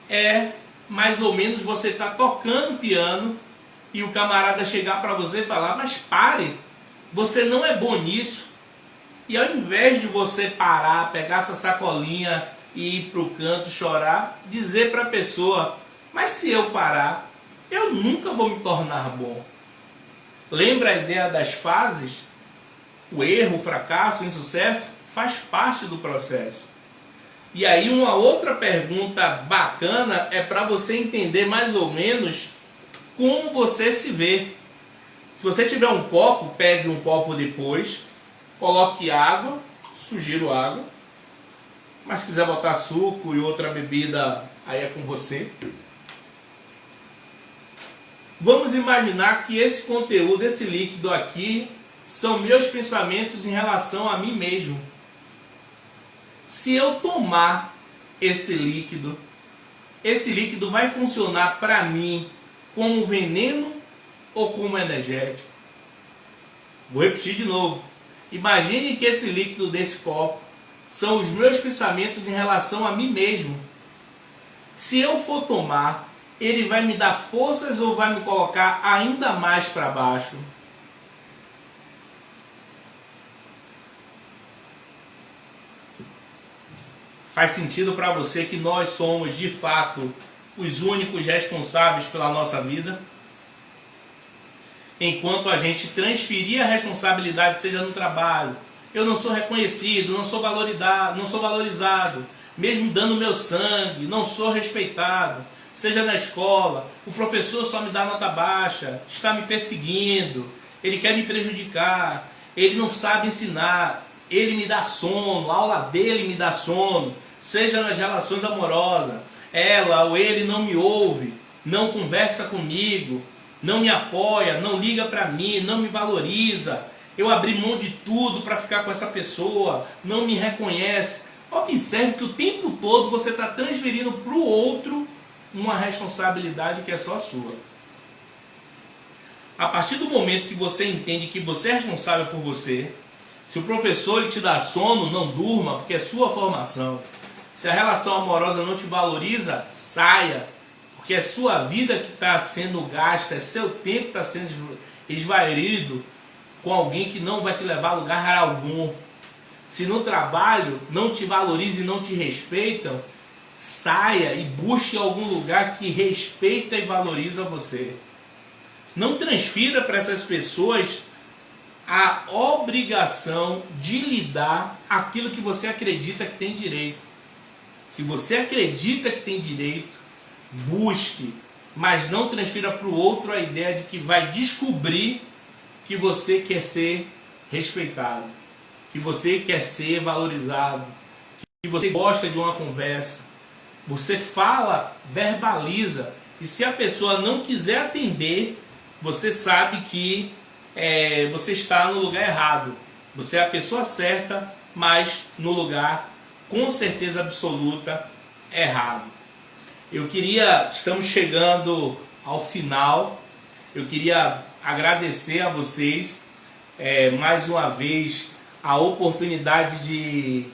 É mais ou menos você estar tocando piano e o camarada chegar para você e falar: mas pare, você não é bom nisso. E ao invés de você parar, pegar essa sacolinha e ir para o canto chorar, dizer para a pessoa: mas se eu parar, eu nunca vou me tornar bom. Lembra a ideia das fases? O erro, o fracasso, o insucesso faz parte do processo. E aí uma outra pergunta bacana é para você entender mais ou menos como você se vê. Se você tiver um copo, pegue um copo depois, coloque água, sugiro água, mas se quiser botar suco e outra bebida, aí é com você. Vamos imaginar que esse conteúdo, esse líquido aqui, são meus pensamentos em relação a mim mesmo. Se eu tomar esse líquido vai funcionar para mim como veneno ou como energético? Vou repetir de novo. Imagine que esse líquido desse copo são os meus pensamentos em relação a mim mesmo. Se eu for tomar, ele vai me dar forças ou vai me colocar ainda mais para baixo? Faz sentido para você que nós somos, de fato, os únicos responsáveis pela nossa vida? Enquanto a gente transferir a responsabilidade, seja no trabalho, eu não sou reconhecido, não sou valorizado, mesmo dando meu sangue, não sou respeitado. Seja na escola, o professor só me dá nota baixa, está me perseguindo, ele quer me prejudicar, ele não sabe ensinar, ele me dá sono, a aula dele me dá sono. Seja nas relações amorosas, ela ou ele não me ouve, não conversa comigo, não me apoia, não liga para mim, não me valoriza. Eu abri mão de tudo para ficar com essa pessoa, não me reconhece. Observe que o tempo todo você está transferindo para o outro uma responsabilidade que é só sua. A partir do momento que você entende que você é responsável por você, se o professor ele te dá sono, não durma, porque é sua formação. Se a relação amorosa não te valoriza, saia, porque é sua vida que está sendo gasta, é seu tempo que está sendo esvaído com alguém que não vai te levar a lugar algum. Se no trabalho não te valorizam e não te respeitam, saia e busque algum lugar que respeita e valoriza você. Não transfira para essas pessoas a obrigação de lhe dar aquilo que você acredita que tem direito. Se você acredita que tem direito, busque, mas não transfira para o outro a ideia de que vai descobrir que você quer ser respeitado, que você quer ser valorizado, que você gosta de uma conversa. Você fala, verbaliza, e se a pessoa não quiser atender, você sabe que você está no lugar errado. Você é a pessoa certa, mas no lugar, com certeza absoluta, errado. Estamos chegando ao final, eu queria agradecer a vocês, mais uma vez, a oportunidade de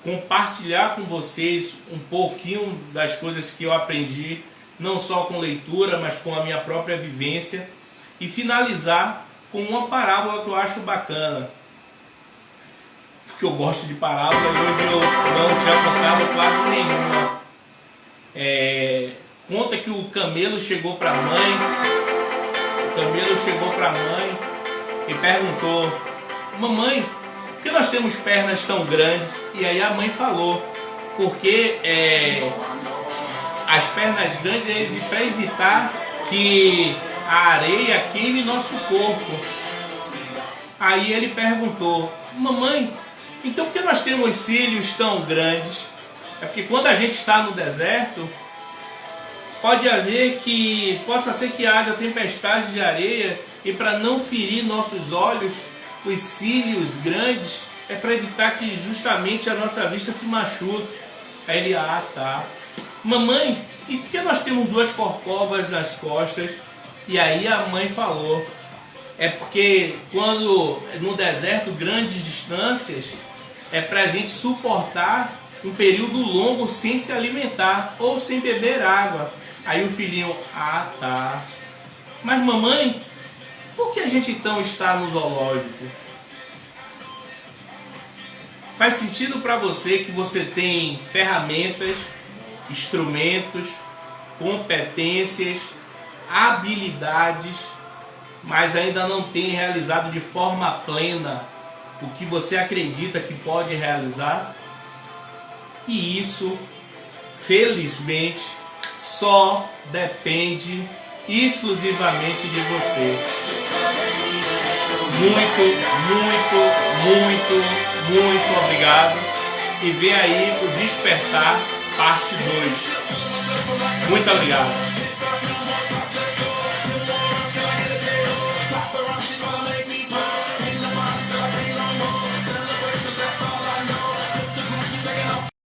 compartilhar com vocês um pouquinho das coisas que eu aprendi, não só com leitura, mas com a minha própria vivência, e finalizar com uma parábola que eu acho bacana, porque eu gosto de parábola e hoje eu não tinha contado quase nenhuma. Conta que o camelo chegou para a mãe, e perguntou: mamãe, que nós temos pernas tão grandes? E aí a mãe falou, porque as pernas grandes é para evitar que a areia queime nosso corpo. Aí ele perguntou, mamãe, então por que nós temos cílios tão grandes? É porque quando a gente está no deserto, possa ser que haja tempestade de areia, e para não ferir nossos olhos, os cílios grandes é para evitar que justamente a nossa vista se machuque. Aí ele, tá. Mamãe, e por que nós temos 2 corcovas nas costas? E aí a mãe falou, é porque quando no deserto grandes distâncias, é para a gente suportar um período longo sem se alimentar ou sem beber água. Aí o filhinho, tá. Mas mamãe, por que a gente então está no zoológico? Faz sentido para você que você tem ferramentas, instrumentos, competências, habilidades, mas ainda não tem realizado de forma plena o que você acredita que pode realizar? E isso, felizmente, só depende exclusivamente de você. Muito obrigado. E vem aí o Despertar, parte 2. Muito obrigado.